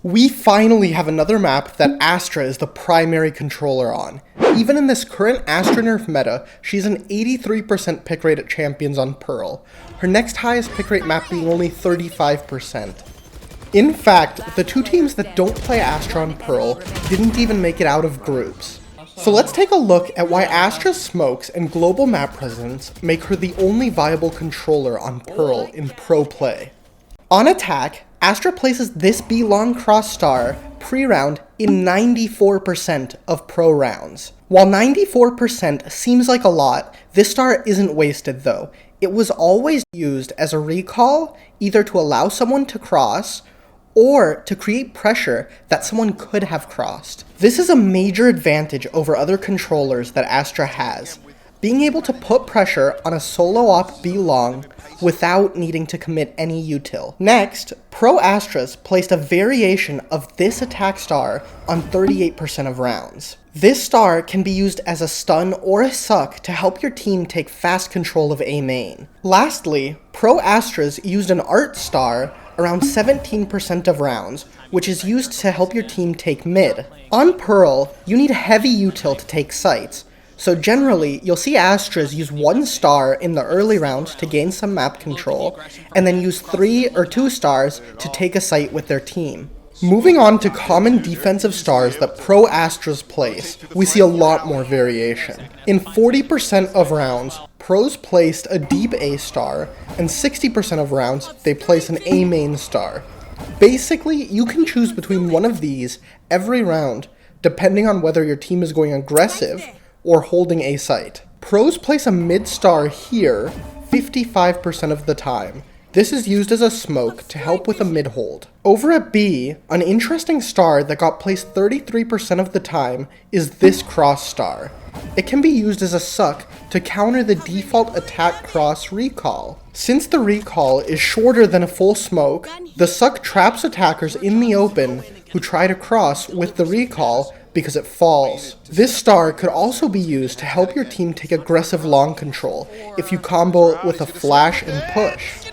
We finally have another map that Astra is the primary controller on. Even in this current Astra nerf meta, she's an 83% pick rate at Champions on Pearl, her next highest pick rate map being only 35%. In fact, the two teams that don't play Astra on Pearl didn't even make it out of groups. So let's take a look at why Astra's smokes and global map presence make her the only viable controller on Pearl in pro play. On attack, Astra places this B-long cross star pre-round in 94% of pro rounds. While 94% seems like a lot, this star isn't wasted though. It was always used as a recall, either to allow someone to cross, or to create pressure that someone could have crossed. This is a major advantage over other controllers that Astra has, being able to put pressure on a solo op B-long without needing to commit any util. Next, Pro Astras placed a variation of this attack star on 38% of rounds. This star can be used as a stun or a suck to help your team take fast control of A main. Lastly, Pro Astras used an art star around 17% of rounds, which is used to help your team take mid. On Pearl, you need heavy util to take sites, so generally, you'll see Astras use one star in the early round to gain some map control, and then use 3 or 2 stars to take a site with their team. Moving on to common defensive stars that Pro Astras place, we see a lot more variation. In 40% of rounds, pros placed a deep A star, and 60% of rounds, they place an A main star. Basically, you can choose between one of these every round, depending on whether your team is going aggressive or holding a site. Pros place a mid star here 55% of the time. This is used as a smoke to help with a mid hold. Over at B, an interesting star that got placed 33% of the time is this cross star. It can be used as a suck to counter the default attack cross recall. Since the recall is shorter than a full smoke, the suck traps attackers in the open who try to cross with the recall because it falls. This star could also be used to help your team take aggressive long control if you combo with a flash and push.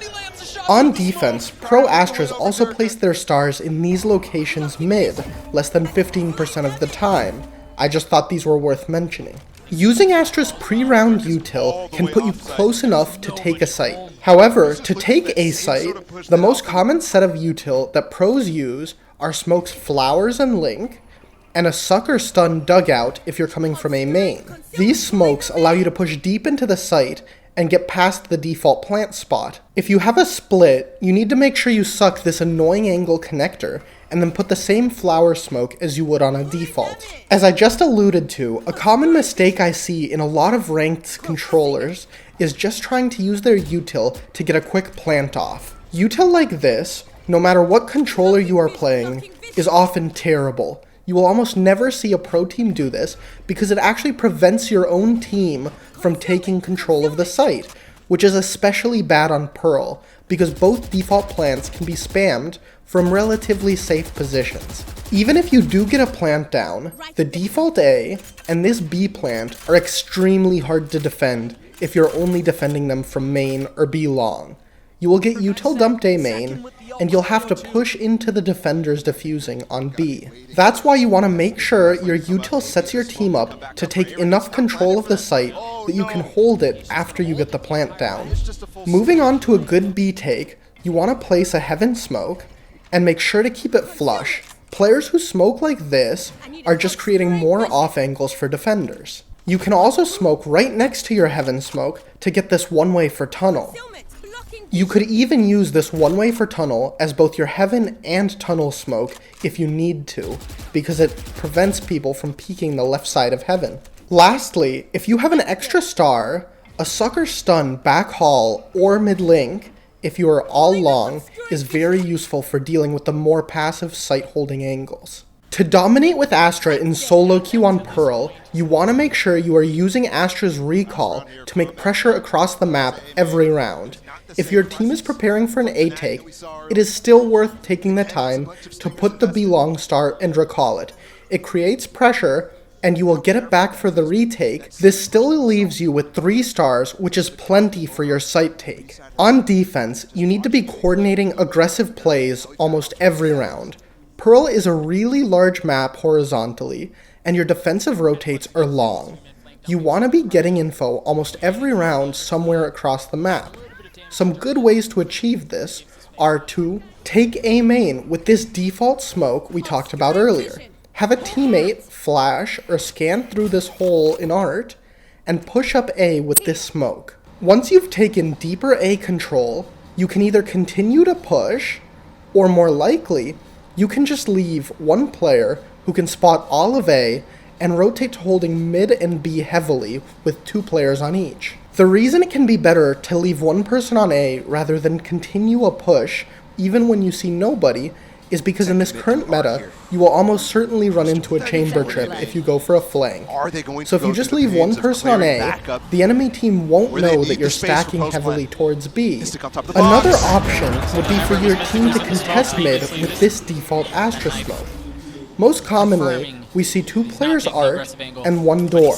On defense, Pro Astras also place their stars in these locations mid, less than 15% of the time. I just thought these were worth mentioning. Using Astra's pre-round util can put you close enough to take a site. However, to take a site, the most common set of util that pros use are smokes flowers and link, and a sucker stun dugout if you're coming from a main. These smokes allow you to push deep into the site and get past the default plant spot. If you have a split, you need to make sure you suck this annoying angle connector and then put the same flower smoke as you would on a default. As I just alluded to, a common mistake I see in a lot of ranked controllers is just trying to use their util to get a quick plant off. Util like this, no matter what controller you are playing, is often terrible. You will almost never see a pro team do this because it actually prevents your own team from taking control of the site, which is especially bad on Pearl because both default plants can be spammed from relatively safe positions. Even if you do get a plant down, the default A and this B plant are extremely hard to defend if you're only defending them from main or B long. You will get util dumped A main, and you'll have to push into the defenders defusing on B. That's why you want to make sure your util sets your team up to take enough control of the site that you can hold it after you get the plant down. Moving on to a good B take, you want to place a heaven smoke, and make sure to keep it flush. Players who smoke like this are just creating more off angles for defenders. You can also smoke right next to your heaven smoke to get this one-way for tunnel. You could even use this one-way for tunnel as both your heaven and tunnel smoke if you need to, because it prevents people from peeking the left side of heaven. Lastly, if you have an extra star, a sucker stun back hall or mid-link, if you are all long, is very useful for dealing with the more passive site holding angles. To dominate with Astra in solo queue on Pearl, you want to make sure you are using Astra's recall to make pressure across the map every round. If your team is preparing for an A take, it is still worth taking the time to put the B long star and recall it. It creates pressure, and you will get it back for the retake. This still leaves you with 3 stars, which is plenty for your site take. On defense, you need to be coordinating aggressive plays almost every round. Pearl is a really large map horizontally, and your defensive rotates are long. You want to be getting info almost every round somewhere across the map. Some good ways to achieve this are to take A main with this default smoke we talked about earlier. Have a teammate flash or scan through this hole in art, and push up A with this smoke. Once you've taken deeper A control, you can either continue to push, or more likely, you can just leave one player who can spot all of A and rotate to holding mid and B heavily with 2 players on each. The reason it can be better to leave one person on A rather than continue a push even when you see nobody is because in this current meta, you will almost certainly run into a chamber trip if you go for a flank. So if you just leave one person on A, the enemy team won't know that you're stacking heavily towards B. Another option would be for your team to contest mid with this default Astra smoke. Most commonly, we see 2 players art and 1 door.